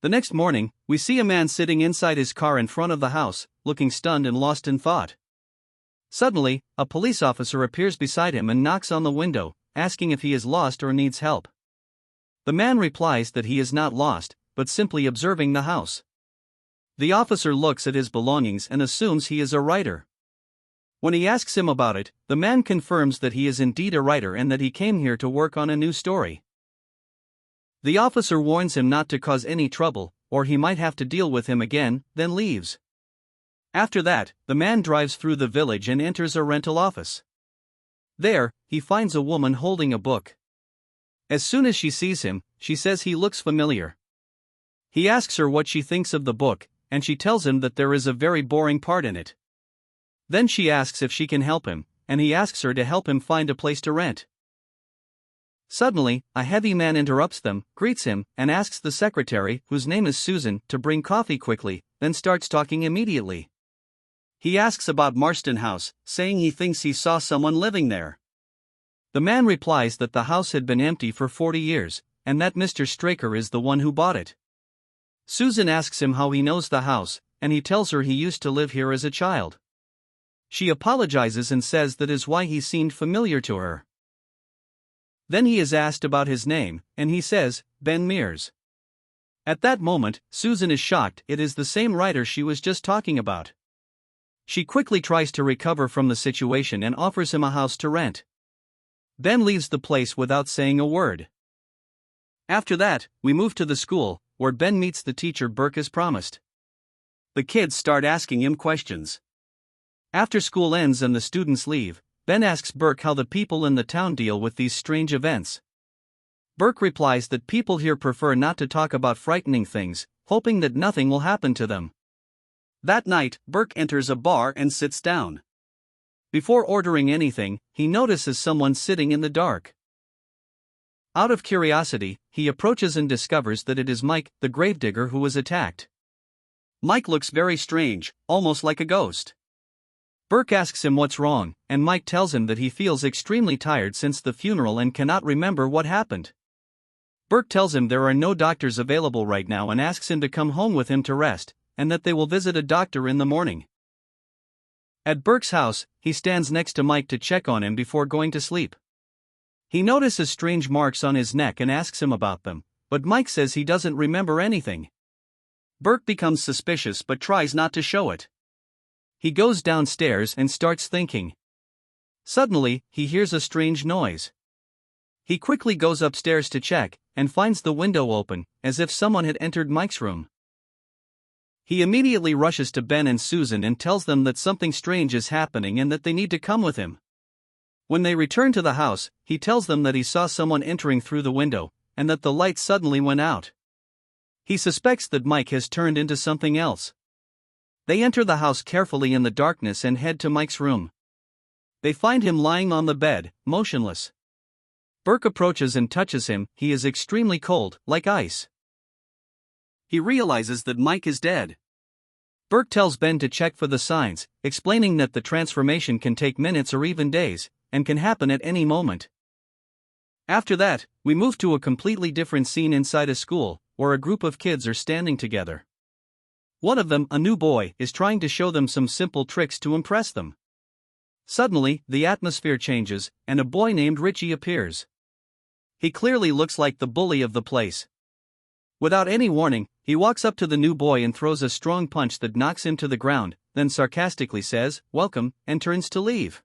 The next morning, we see a man sitting inside his car in front of the house, looking stunned and lost in thought. Suddenly, a police officer appears beside him and knocks on the window, asking if he is lost or needs help. The man replies that he is not lost, but simply observing the house. The officer looks at his belongings and assumes he is a writer. When he asks him about it, the man confirms that he is indeed a writer and that he came here to work on a new story. The officer warns him not to cause any trouble, or he might have to deal with him again, then leaves. After that, the man drives through the village and enters a rental office. There, he finds a woman holding a book. As soon as she sees him, she says he looks familiar. He asks her what she thinks of the book, and she tells him that there is a very boring part in it. Then she asks if she can help him, and he asks her to help him find a place to rent. Suddenly, a heavy man interrupts them, greets him, and asks the secretary, whose name is Susan, to bring coffee quickly, then starts talking immediately. He asks about Marsten house, saying he thinks he saw someone living there. The man replies that the house had been empty for 40 years, and that Mr. Straker is the one who bought it. Susan asks him how he knows the house, and he tells her he used to live here as a child. She apologizes and says that is why he seemed familiar to her. Then he is asked about his name, and he says, Ben Mears. At that moment, Susan is shocked it is the same writer she was just talking about. She quickly tries to recover from the situation and offers him a house to rent. Ben leaves the place without saying a word. After that, we move to the school, where Ben meets the teacher Burke as promised. The kids start asking him questions. After school ends and the students leave, Ben asks Burke how the people in the town deal with these strange events. Burke replies that people here prefer not to talk about frightening things, hoping that nothing will happen to them. That night, Burke enters a bar and sits down. Before ordering anything, he notices someone sitting in the dark. Out of curiosity, he approaches and discovers that it is Mike, the gravedigger who was attacked. Mike looks very strange, almost like a ghost. Burke asks him what's wrong, and Mike tells him that he feels extremely tired since the funeral and cannot remember what happened. Burke tells him there are no doctors available right now and asks him to come home with him to rest, and that they will visit a doctor in the morning. At Burke's house, he stands next to Mike to check on him before going to sleep. He notices strange marks on his neck and asks him about them, but Mike says he doesn't remember anything. Burke becomes suspicious but tries not to show it. He goes downstairs and starts thinking. Suddenly, he hears a strange noise. He quickly goes upstairs to check, and finds the window open, as if someone had entered Mike's room. He immediately rushes to Ben and Susan and tells them that something strange is happening and that they need to come with him. When they return to the house, he tells them that he saw someone entering through the window, and that the light suddenly went out. He suspects that Mike has turned into something else. They enter the house carefully in the darkness and head to Mike's room. They find him lying on the bed, motionless. Burke approaches and touches him. He is extremely cold, like ice. He realizes that Mike is dead. Burke tells Ben to check for the signs, explaining that the transformation can take minutes or even days, and can happen at any moment. After that, we move to a completely different scene inside a school, where a group of kids are standing together. One of them, a new boy, is trying to show them some simple tricks to impress them. Suddenly, the atmosphere changes, and a boy named Richie appears. He clearly looks like the bully of the place. Without any warning, he walks up to the new boy and throws a strong punch that knocks him to the ground, then sarcastically says, "Welcome," and turns to leave.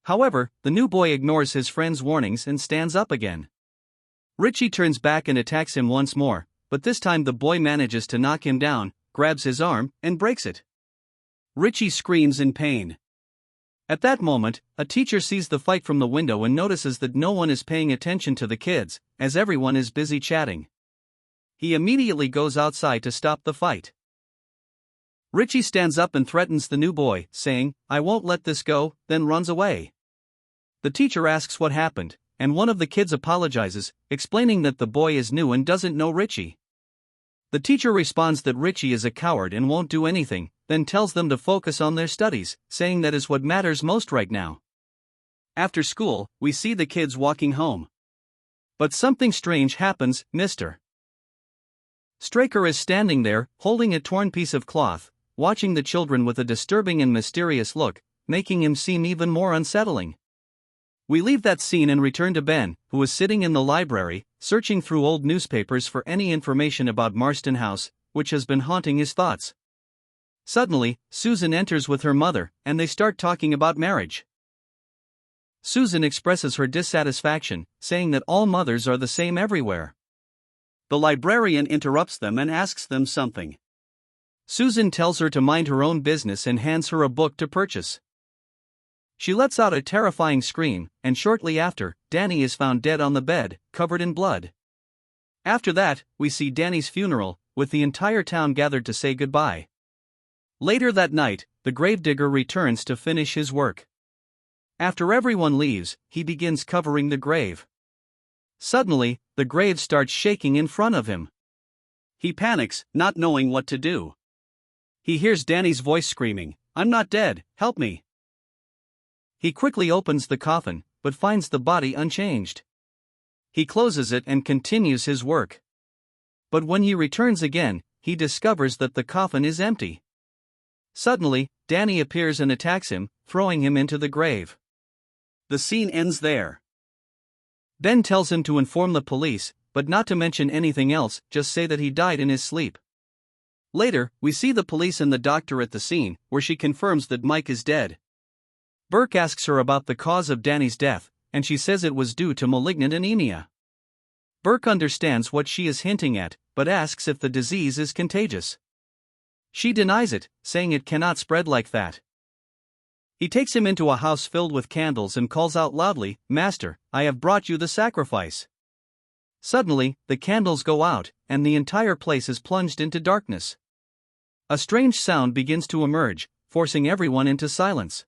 However, the new boy ignores his friend's warnings and stands up again. Richie turns back and attacks him once more, but this time the boy manages to knock him down, grabs his arm, and breaks it. Richie screams in pain. At that moment, a teacher sees the fight from the window and notices that no one is paying attention to the kids, as everyone is busy chatting. He immediately goes outside to stop the fight. Richie stands up and threatens the new boy, saying, "I won't let this go," then runs away. The teacher asks what happened, and one of the kids apologizes, explaining that the boy is new and doesn't know Richie. The teacher responds that Richie is a coward and won't do anything, then tells them to focus on their studies, saying that is what matters most right now. After school, we see the kids walking home. But something strange happens. Mr. Straker is standing there, holding a torn piece of cloth, watching the children with a disturbing and mysterious look, making him seem even more unsettling. We leave that scene and return to Ben, who is sitting in the library, searching through old newspapers for any information about Marsten House, which has been haunting his thoughts. Suddenly, Susan enters with her mother, and they start talking about marriage. Susan expresses her dissatisfaction, saying that all mothers are the same everywhere. The librarian interrupts them and asks them something. Susan tells her to mind her own business and hands her a book to purchase. She lets out a terrifying scream, and shortly after, Danny is found dead on the bed, covered in blood. After that, we see Danny's funeral, with the entire town gathered to say goodbye. Later that night, the gravedigger returns to finish his work. After everyone leaves, he begins covering the grave. Suddenly, the grave starts shaking in front of him. He panics, not knowing what to do. He hears Danny's voice screaming, "I'm not dead, help me." He quickly opens the coffin, but finds the body unchanged. He closes it and continues his work. But when he returns again, he discovers that the coffin is empty. Suddenly, Danny appears and attacks him, throwing him into the grave. The scene ends there. Ben tells him to inform the police, but not to mention anything else, just say that he died in his sleep. Later, we see the police and the doctor at the scene, where she confirms that Mike is dead. Burke asks her about the cause of Danny's death, and she says it was due to malignant anemia. Burke understands what she is hinting at, but asks if the disease is contagious. She denies it, saying it cannot spread like that. He takes him into a house filled with candles and calls out loudly, "Master, I have brought you the sacrifice." Suddenly, the candles go out, and the entire place is plunged into darkness. A strange sound begins to emerge, forcing everyone into silence.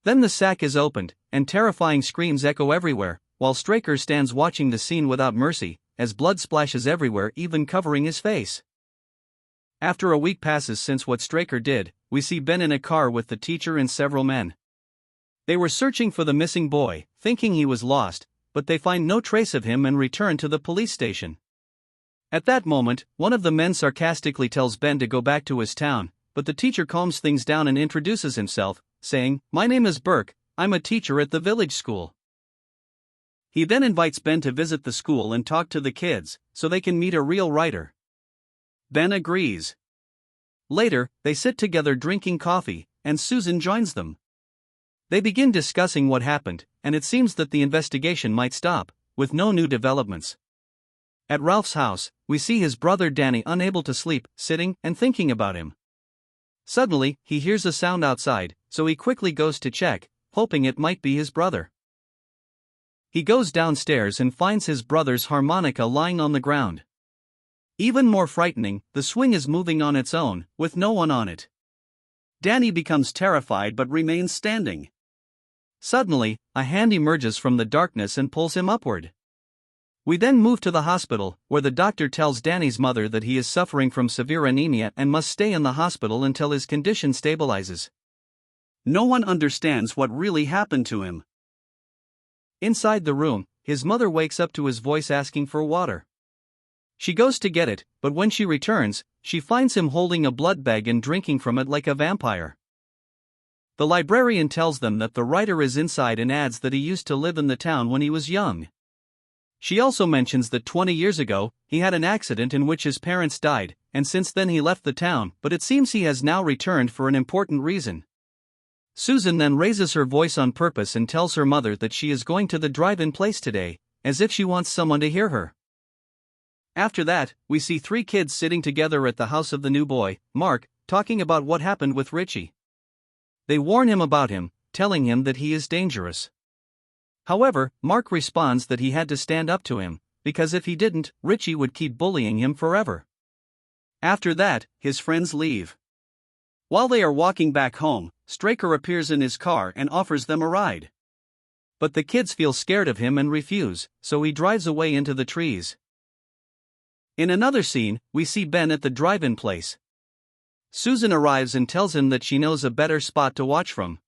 Then the sack is opened, and terrifying screams echo everywhere, while Straker stands watching the scene without mercy, as blood splashes everywhere, even covering his face. After a week passes since what Straker did, we see Ben in a car with the teacher and several men. They were searching for the missing boy, thinking he was lost, but they find no trace of him and return to the police station. At that moment, one of the men sarcastically tells Ben to go back to his town, but the teacher calms things down and introduces himself, saying, "My name is Burke, I'm a teacher at the village school." He then invites Ben to visit the school and talk to the kids, so they can meet a real writer. Ben agrees. Later, they sit together drinking coffee, and Susan joins them. They begin discussing what happened, and it seems that the investigation might stop, with no new developments. At Ralph's house, we see his brother Danny unable to sleep, sitting and thinking about him. Suddenly, he hears a sound outside, so he quickly goes to check, hoping it might be his brother. He goes downstairs and finds his brother's harmonica lying on the ground. Even more frightening, the swing is moving on its own, with no one on it. Danny becomes terrified but remains standing. Suddenly, a hand emerges from the darkness and pulls him upward. We then move to the hospital, where the doctor tells Danny's mother that he is suffering from severe anemia and must stay in the hospital until his condition stabilizes. No one understands what really happened to him. Inside the room, his mother wakes up to his voice asking for water. She goes to get it, but when she returns, she finds him holding a blood bag and drinking from it like a vampire. The librarian tells them that the writer is inside and adds that he used to live in the town when he was young. She also mentions that 20 years ago, he had an accident in which his parents died, and since then he left the town, but it seems he has now returned for an important reason. Susan then raises her voice on purpose and tells her mother that she is going to the drive-in place today, as if she wants someone to hear her. After that, we see 3 kids sitting together at the house of the new boy, Mark, talking about what happened with Richie. They warn him about him, telling him that he is dangerous. However, Mark responds that he had to stand up to him, because if he didn't, Richie would keep bullying him forever. After that, his friends leave. While they are walking back home, Straker appears in his car and offers them a ride. But the kids feel scared of him and refuse, so he drives away into the trees. In another scene, we see Ben at the drive-in place. Susan arrives and tells him that she knows a better spot to watch from.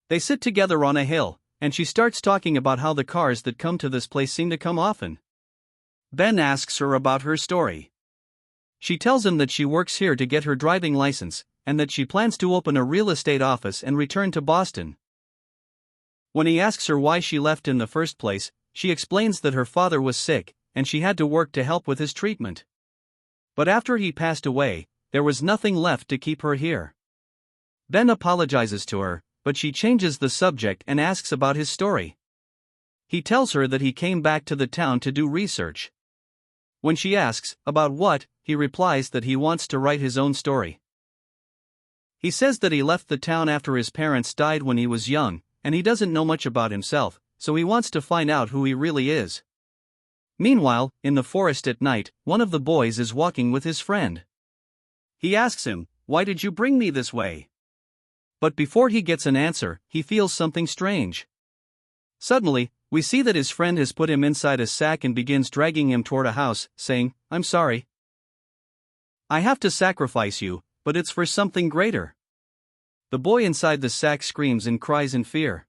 They sit together on a hill, and she starts talking about how the cars that come to this place seem to come often. Ben asks her about her story. She tells him that she works here to get her driving license, and that she plans to open a real estate office and return to Boston. When he asks her why she left in the first place, she explains that her father was sick, and she had to work to help with his treatment. But after he passed away, there was nothing left to keep her here. Ben apologizes to her, but she changes the subject and asks about his story. He tells her that he came back to the town to do research. When she asks, about what, he replies that he wants to write his own story. He says that he left the town after his parents died when he was young, and he doesn't know much about himself, so he wants to find out who he really is. Meanwhile, in the forest at night, one of the boys is walking with his friend. He asks him, "Why did you bring me this way?" But before he gets an answer, he feels something strange. Suddenly, we see that his friend has put him inside a sack and begins dragging him toward a house, saying, "I'm sorry. I have to sacrifice you, but it's for something greater." The boy inside the sack screams and cries in fear.